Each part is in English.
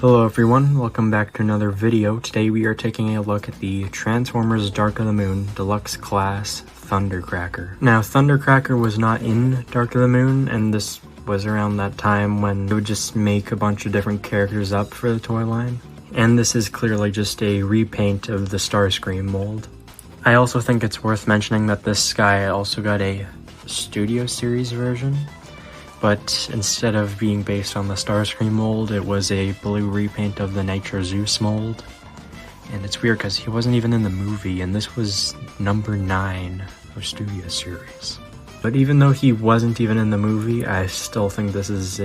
Hello everyone, welcome back to another video. Today we are taking a look at the Transformers Dark of the Moon Deluxe Class Thundercracker. Now Thundercracker was not in Dark of the Moon, and this was around that time when they would just make a bunch of different characters up for the toy line. And this is clearly just a repaint of the Starscream mold. I also think it's worth mentioning that this guy also got a Studio Series version. But instead of being based on the Starscream mold, it was a blue repaint of the Nitro Zeus mold. And it's weird because he wasn't even in the movie, and this was number 9 of Studio Series. But even though he wasn't even in the movie, I still think this is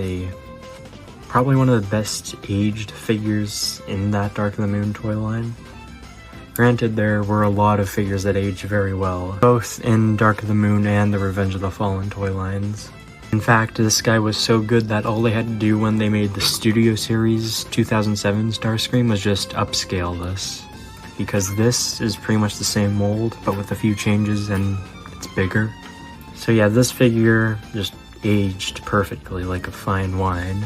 probably one of the best aged figures in that Dark of the Moon toy line. Granted, there were a lot of figures that aged very well, both in Dark of the Moon and the Revenge of the Fallen toy lines. In fact, this guy was so good that all they had to do when they made the Studio Series 2007 Starscream was just upscale this. Because this is pretty much the same mold, but with a few changes, and it's bigger. So yeah, this figure just aged perfectly like a fine wine.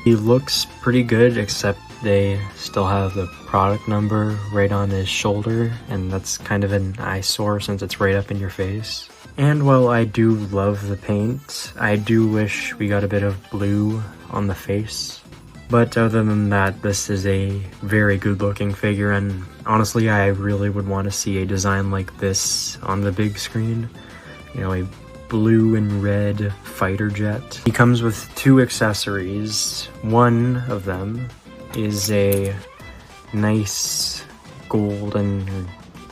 He looks pretty good, except they still have the product number right on his shoulder, and that's kind of an eyesore since it's right up in your face. And while I do love the paint, I do wish we got a bit of blue on the face. But other than that, this is a very good looking figure, and honestly I really would want to see a design like this on the big screen. You know, a blue and red fighter jet. He comes with 2 accessories. One of them is a nice golden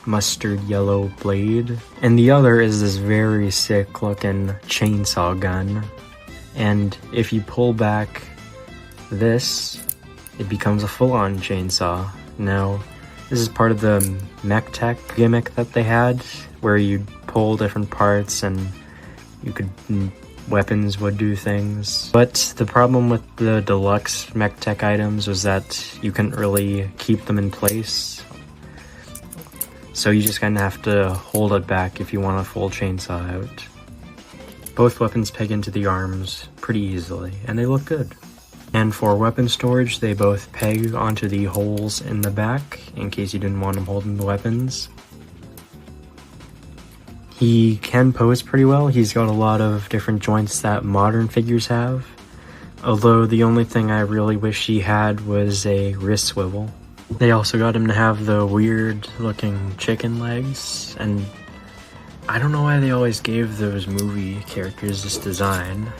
mustard yellow blade, and the other is this very sick looking chainsaw gun. And if you pull back this, it becomes a full-on chainsaw. Now this is part of the mech tech gimmick that they had, where you'd pull different parts and weapons would do things. But the problem with the deluxe mech tech items was that you couldn't really keep them in place. So you just kind of have to hold it back if you want a full chainsaw out. Both weapons peg into the arms pretty easily, and they look good. And for weapon storage, they both peg onto the holes in the back, in case you didn't want them holding the weapons. He can pose pretty well. He's got a lot of different joints that modern figures have. Although the only thing I really wish he had was a wrist swivel. They also got him to have the weird looking chicken legs, and I don't know why they always gave those movie characters this design.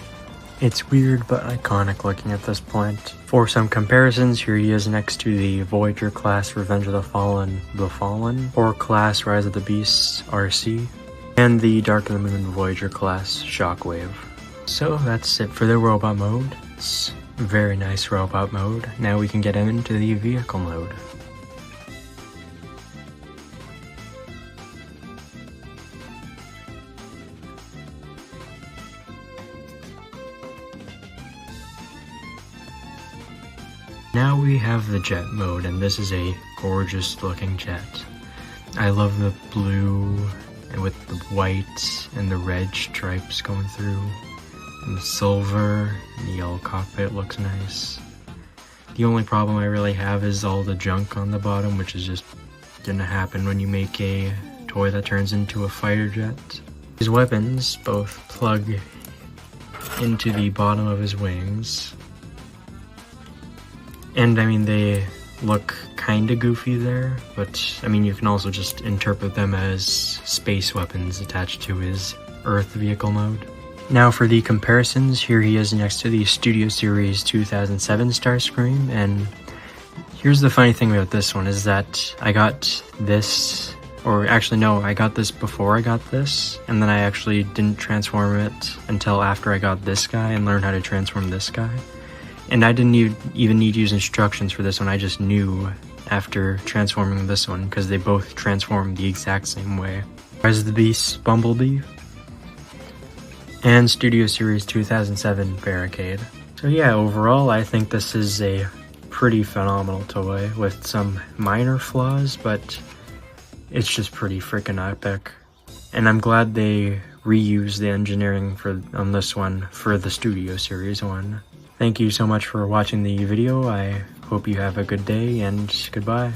It's weird but iconic looking at this point. For some comparisons, here he is next to the Voyager class Revenge of the Fallen, or class Rise of the Beasts RC, and the Dark of the Moon Voyager class Shockwave. So that's it for the robot mode. It's very nice robot mode. Now we can get him into the vehicle mode. Now we have the jet mode, and this is a gorgeous looking jet. I love the blue and with the white and the red stripes going through. And the silver and the yellow cockpit looks nice. The only problem I really have is all the junk on the bottom, which is just gonna happen when you make a toy that turns into a fighter jet. His weapons both plug into the bottom of his wings. And I mean, they look kinda goofy there, but I mean, you can also just interpret them as space weapons attached to his Earth vehicle mode. Now for the comparisons, here he is next to the Studio Series 2007 Starscream, and here's the funny thing about this one is that I got this, or actually no, I got this before I got this, and then I actually didn't transform it until after I got this guy and learned how to transform this guy. And I didn't even need to use instructions for this one, I just knew after transforming this one, because they both transform the exact same way. Rise of the Beasts Bumblebee, and Studio Series 2007 Barricade. So yeah, overall I think this is a pretty phenomenal toy with some minor flaws, but it's just pretty freaking epic. And I'm glad they reused the engineering on this one for the Studio Series one. Thank you so much for watching the video. I Hope you have a good day, and goodbye.